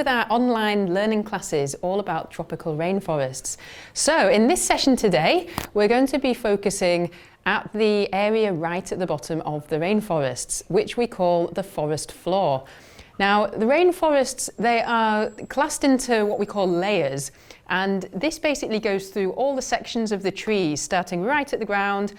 with our online learning classes all about tropical rainforests. So in this session today, we're going to be focusing at the area right at the bottom of the rainforests, which we call the forest floor. Now, the rainforests, they are classed into what we call layers, and this basically goes through all the sections of the trees, starting right at the ground.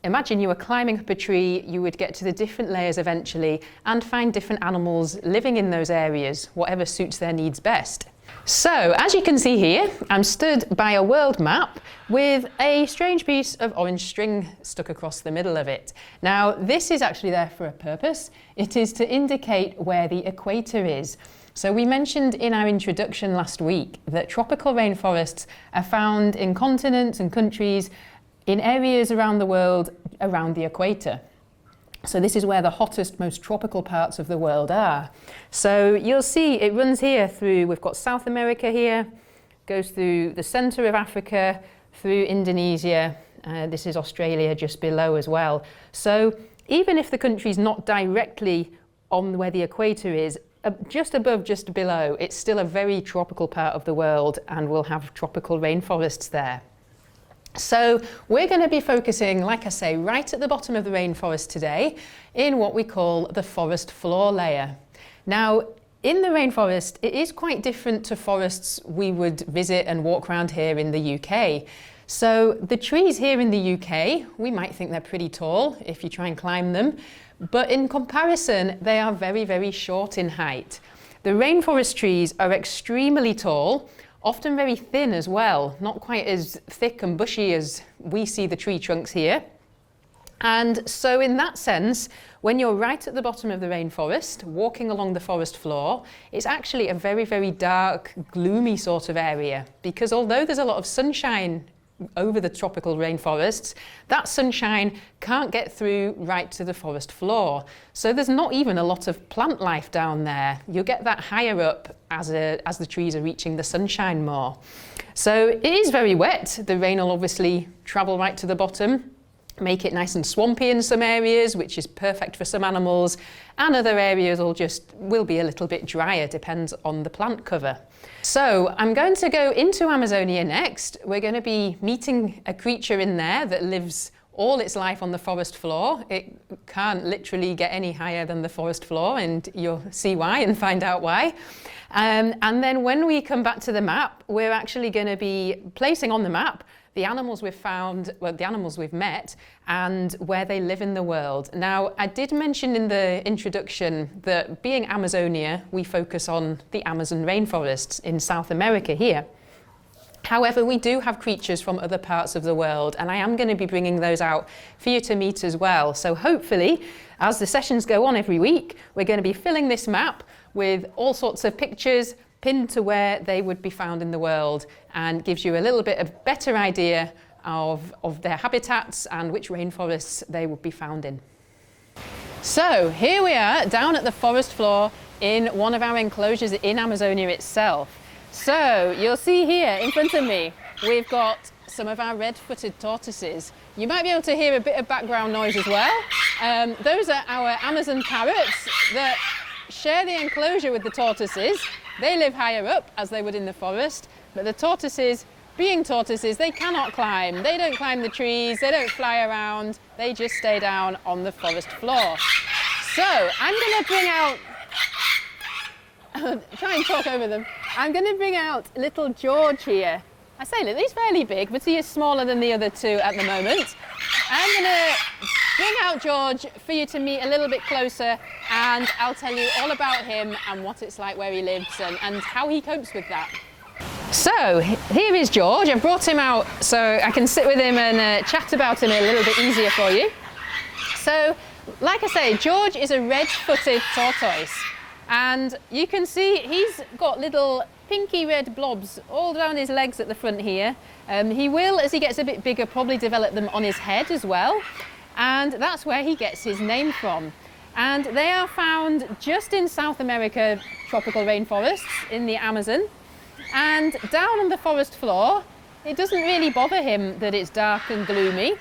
Imagine you were climbing up a tree, you would get to the different layers eventually and find different animals living in those areas, whatever suits their needs best. So, as you can see here, I'm stood by a world map with a strange piece of orange string stuck across the middle of it. Now, this is actually there for a purpose. It is to indicate where the equator is. So we mentioned in our introduction last week that tropical rainforests are found in continents and countries in areas around the world around the equator. So this is where the hottest, most tropical parts of the world are. So you'll see it runs here through, we've got South America here, goes through the centre of Africa, through Indonesia, this is Australia just below as well. So even if the country's not directly on where the equator is, just above, just below, it's still a very tropical part of the world and we'll have tropical rainforests there. So we're going to be focusing, like I say, right at the bottom of the rainforest today in what we call the forest floor layer. Now, in the rainforest, it is quite different to forests we would visit and walk around here in the UK. So the trees here in the UK, we might think they're pretty tall if you try and climb them, but in comparison, they are very, very short in height. The rainforest trees are extremely tall, often very thin as well, not quite as thick and bushy as we see the tree trunks here. And so in that sense, when you're right at the bottom of the rainforest, walking along the forest floor, it's actually a very, very dark, gloomy sort of area, because although there's a lot of sunshine over the tropical rainforests, that sunshine can't get through right to the forest floor. So there's not even a lot of plant life down there. You'll get that higher up as the trees are reaching the sunshine more. So it is very wet. The rain will obviously travel right to the bottom, make it nice and swampy in some areas, which is perfect for some animals, and other areas will be a little bit drier, depends on the plant cover. So I'm going to go into Amazonia next. We're going to be meeting a creature in there that lives all its life on the forest floor. It can't literally get any higher than the forest floor, and you'll see why and find out why. And then when we come back to the map, we're actually going to be placing on the map the animals we've found, well, the animals we've met, and where they live in the world. Now, I did mention in the introduction that being Amazonia, we focus on the Amazon rainforests in South America here. However, we do have creatures from other parts of the world, and I am going to be bringing those out for you to meet as well. So hopefully, as the sessions go on every week, we're going to be filling this map with all sorts of pictures pinned to where they would be found in the world, and gives you a little bit of better idea of their habitats and which rainforests they would be found in. So here we are down at the forest floor in one of our enclosures in Amazonia itself. So you'll see here in front of me, we've got some of our red-footed tortoises. You might be able to hear a bit of background noise as well. Those are our Amazon parrots that share the enclosure with the tortoises. They live higher up, as they would in the forest, but the tortoises, being tortoises, they cannot climb. They don't climb the trees, they don't fly around, they just stay down on the forest floor. So I'm going to bring out, try and talk over them. I'm going to bring out little George here. I say little, he's fairly big, but he is smaller than the other two at the moment. I'm going to bring out George for you to meet a little bit closer, and I'll tell you all about him and what it's like where he lives and how he copes with that. So here is George. I've brought him out so I can sit with him and chat about him a little bit easier for you. So, like I say, George is a red-footed tortoise, and you can see he's got little pinky red blobs all down his legs at the front here. He will, as he gets a bit bigger, probably develop them on his head as well, and that's where he gets his name from. And they are found just in South America tropical rainforests in the Amazon, and down on the forest floor it doesn't really bother him that it's dark and gloomy.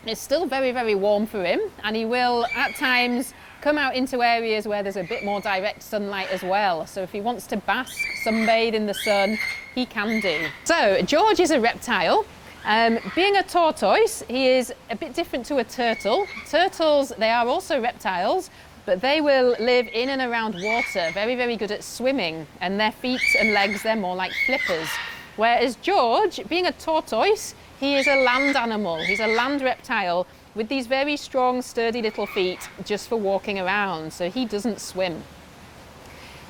It's still very, very warm for him, and he will at times come out into areas where there's a bit more direct sunlight as well. So if he wants to bask, sunbathe in the sun, he can do. So George is a reptile. Being a tortoise, he is a bit different to a turtle. Turtles, they are also reptiles, but they will live in and around water, very, very good at swimming, and their feet and legs, they're more like flippers. Whereas George, being a tortoise, he is a land animal. He's a land reptile with these very strong, sturdy little feet just for walking around, so he doesn't swim.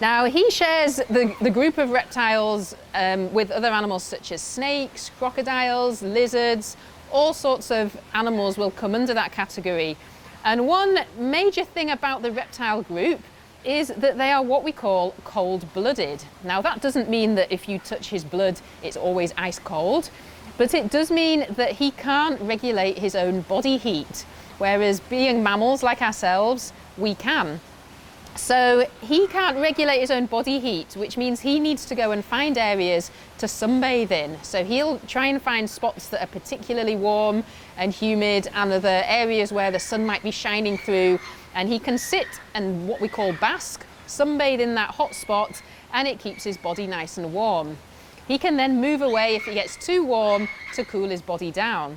Now, he shares the group of reptiles with other animals such as snakes, crocodiles, lizards. All sorts of animals will come under that category. And one major thing about the reptile group is that they are what we call cold-blooded. Now, that doesn't mean that if you touch his blood, it's always ice cold, but it does mean that he can't regulate his own body heat, whereas being mammals like ourselves, we can. So he can't regulate his own body heat, which means he needs to go and find areas to sunbathe in. So he'll try and find spots that are particularly warm and humid and other areas where the sun might be shining through, and he can sit and what we call bask, sunbathe in that hot spot, and it keeps his body nice and warm. He can then move away if it gets too warm to cool his body down.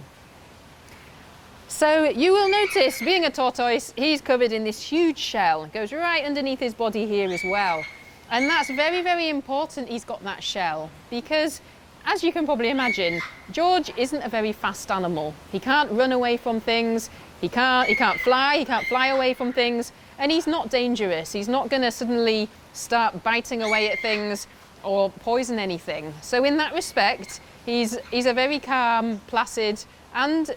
So you will notice, being a tortoise, he's covered in this huge shell. It goes right underneath his body here as well. And that's very, very important he's got that shell, because as you can probably imagine, George isn't a very fast animal. He can't run away from things, he can't fly away from things, and he's not dangerous. He's not going to suddenly start biting away at things or poison anything. So in that respect, he's a very calm, placid, and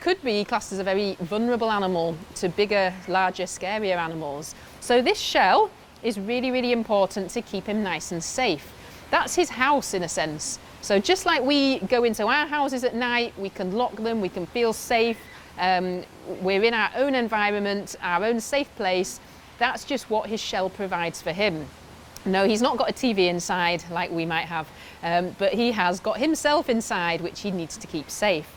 could be classed as a very vulnerable animal to bigger, larger, scarier animals. So this shell is really, really important to keep him nice and safe. That's his house in a sense. So just like we go into our houses at night, we can lock them, we can feel safe, we're in our own environment, our own safe place. That's just what his shell provides for him. No, he's not got a TV inside like we might have, but he has got himself inside, which he needs to keep safe.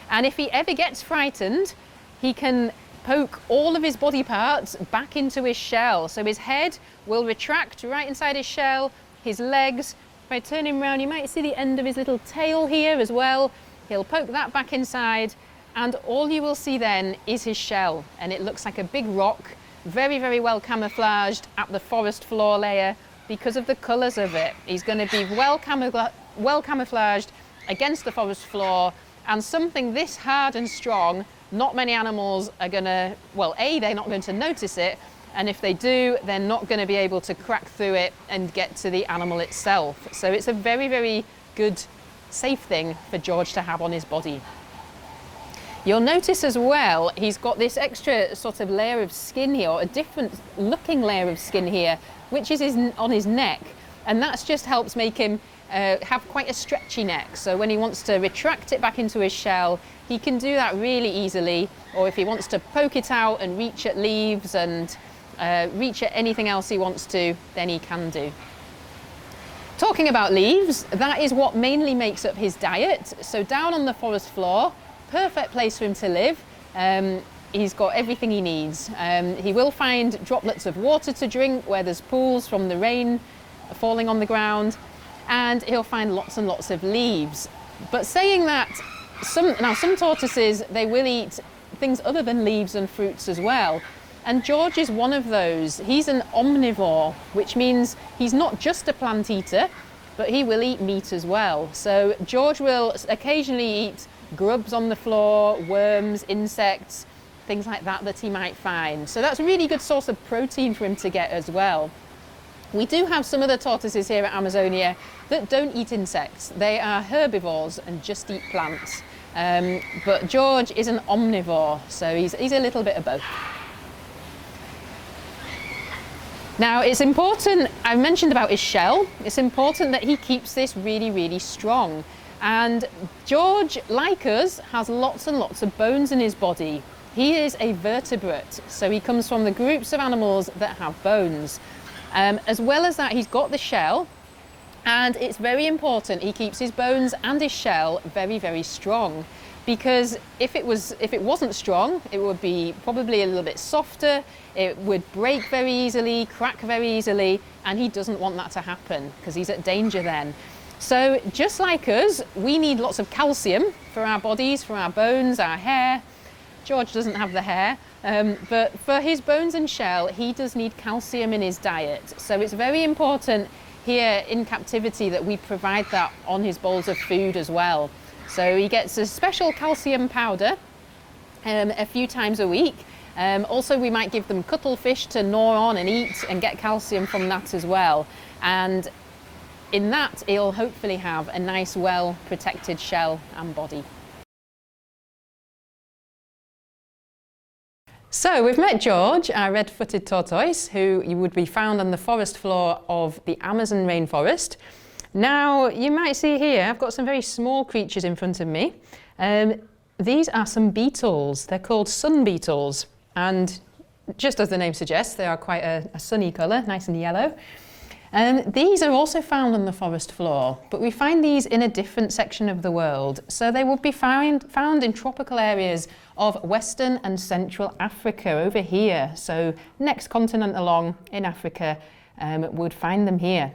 And if he ever gets frightened, he can poke all of his body parts back into his shell. So his head will retract right inside his shell, his legs. If I turn him around, you might see the end of his little tail here as well. He'll poke that back inside, and all you will see then is his shell. And it looks like a big rock, very, very well camouflaged at the forest floor layer because of the colours of it. He's going to be well camouflaged against the forest floor. And something this hard and strong, not many animals are going to, well, A, they're not going to notice it, and if they do, they're not going to be able to crack through it and get to the animal itself. So it's a very, very good, safe thing for George to have on his body. You'll notice as well, he's got this extra sort of layer of skin here, or a different looking layer of skin here, which is on his neck, and that just helps make him have quite a stretchy neck. So when he wants to retract it back into his shell, he can do that really easily, or if he wants to poke it out and reach at leaves and reach at anything else he wants to, then he can do. Talking about leaves, that is what mainly makes up his diet. So down on the forest floor, perfect place for him to live. He's got everything he needs. He will find droplets of water to drink where there's pools from the rain falling on the ground, and he'll find lots and lots of leaves. But saying that, some tortoises, they will eat things other than leaves and fruits as well. And George is one of those. He's an omnivore, which means he's not just a plant eater, but he will eat meat as well. So George will occasionally eat grubs on the floor, worms, insects, things like that that he might find. So that's a really good source of protein for him to get as well. We do have some other tortoises here at Amazonia that don't eat insects. They are herbivores and just eat plants. But George is an omnivore, so he's a little bit of both. Now, it's important, I mentioned about his shell, it's important that he keeps this really, really strong. And George, like us, has lots and lots of bones in his body. He is a vertebrate, so he comes from the groups of animals that have bones. As well as that, he's got the shell, and it's very important he keeps his bones and his shell very, very strong. because if it wasn't strong, it would be probably a little bit softer, it would break very easily, crack very easily, and he doesn't want that to happen because he's at danger then. So just like us, we need lots of calcium for our bodies, for our bones, our hair. George doesn't have the hair, but for his bones and shell, he does need calcium in his diet. So it's very important here in captivity that we provide that on his bowls of food as well. So he gets a special calcium powder a few times a week. Also, we might give them cuttlefish to gnaw on and eat and get calcium from that as well. And in that, he'll hopefully have a nice, well-protected shell and body. So we've met George, our red-footed tortoise, who would be found on the forest floor of the Amazon rainforest. Now, you might see here, I've got some very small creatures in front of me. These are some beetles. They're called sun beetles. And just as the name suggests, they are quite a sunny colour, nice and yellow. These are also found on the forest floor, but we find these in a different section of the world. So they would be found in tropical areas of Western and Central Africa over here. So next continent along in Africa would find them here.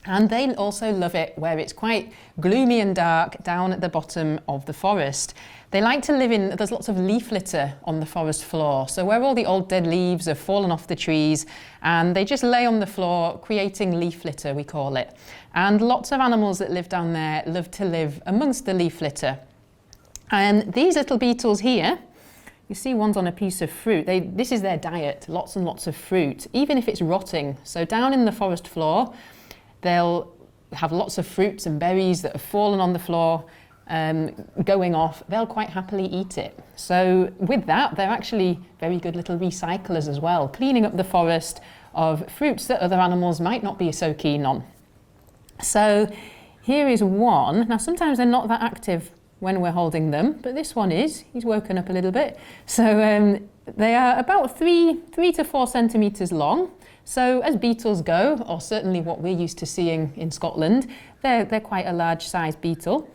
And they also love it where it's quite gloomy and dark down at the bottom of the forest. They like to live in, there's lots of leaf litter on the forest floor. So where all the old dead leaves have fallen off the trees and they just lay on the floor, creating leaf litter, we call it. And lots of animals that live down there love to live amongst the leaf litter. And these little beetles here, you see one's on a piece of fruit. This is their diet, lots and lots of fruit, even if it's rotting. So down in the forest floor, they'll have lots of fruits and berries that have fallen on the floor, going off. They'll quite happily eat it. So with that, they're actually very good little recyclers as well, cleaning up the forest of fruits that other animals might not be so keen on. So here is one. Now sometimes they're not that active when we're holding them, but this one is. He's woken up a little bit. So they are about 3 to 4 centimetres long. So as beetles go, or certainly what we're used to seeing in Scotland, they're quite a large sized beetle.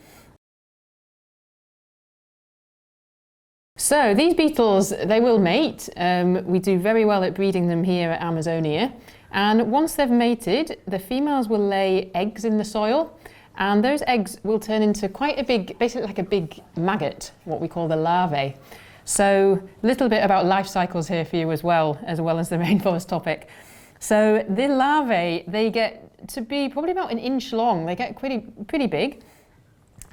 So these beetles, they will mate. We do very well at breeding them here at Amazonia. And once they've mated, the females will lay eggs in the soil. And those eggs will turn into quite a big, basically like a big maggot, what we call the larvae. So a little bit about life cycles here for you as well as the rainforest topic. So the larvae, they get to be probably about 1 inch long. They get pretty big.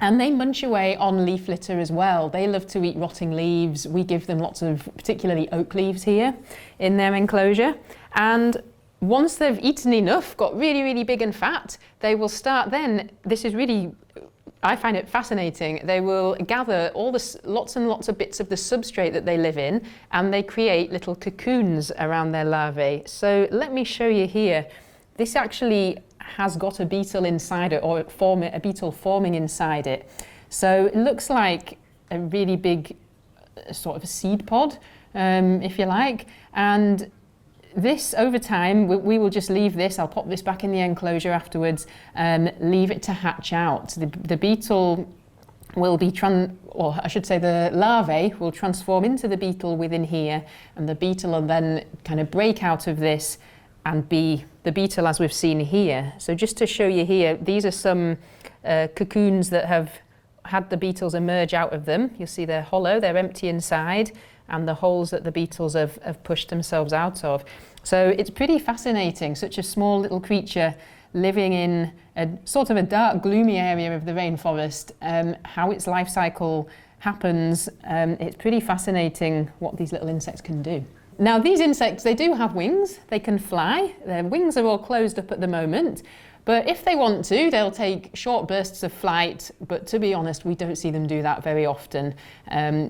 And they munch away on leaf litter as well. They love to eat rotting leaves. We give them lots of particularly oak leaves here in their enclosure. And once they've eaten enough, got really, really big and fat, they will start then, this is really, I find it fascinating, they will gather all this, lots and lots of bits of the substrate that they live in, and they create little cocoons around their larvae. So let me show you here. This actually has got a beetle inside it, or a beetle forming inside it. So it looks like a really big sort of a seed pod, if you like. And this, over time, we will just leave this. I'll pop this back in the enclosure afterwards and leave it to hatch out. The beetle will be, the larvae will transform into the beetle within here, and the beetle will then kind of break out of this and be the beetle as we've seen here. So just to show you here, these are some cocoons that have had the beetles emerge out of them. You'll see they're hollow, they're empty inside, and the holes that the beetles have pushed themselves out of. So it's pretty fascinating, such a small little creature living in a sort of a dark, gloomy area of the rainforest, how its life cycle happens. It's pretty fascinating what these little insects can do. Now these insects, they do have wings, they can fly. Their wings are all closed up at the moment, but if they want to, they'll take short bursts of flight, but to be honest, we don't see them do that very often.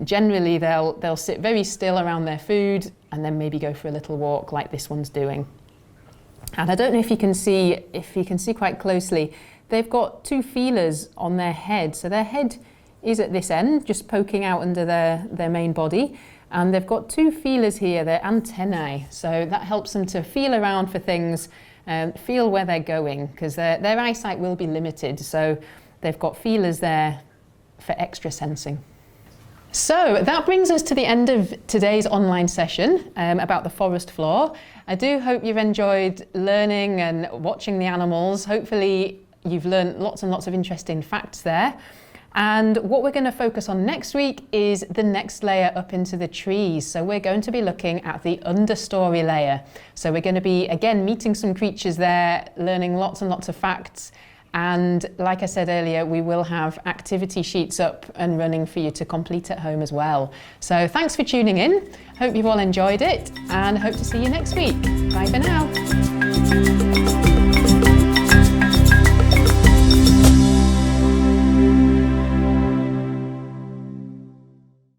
Generally, they'll sit very still around their food and then maybe go for a little walk like this one's doing. And I don't know if you can see quite closely, they've got 2 feelers on their head. So their head is at this end, just poking out under their main body. And they've got 2 feelers here, they're antennae. So that helps them to feel around for things, feel where they're going, because their eyesight will be limited. So they've got feelers there for extra sensing. So that brings us to the end of today's online session about the forest floor. I do hope you've enjoyed learning and watching the animals. Hopefully you've learned lots and lots of interesting facts there. And what we're going to focus on next week is the next layer up into the trees. So we're going to be looking at the understory layer. So we're going to be, again, meeting some creatures there, learning lots and lots of facts. And like I said earlier, we will have activity sheets up and running for you to complete at home as well. So thanks for tuning in. Hope you've all enjoyed it and hope to see you next week. Bye for now.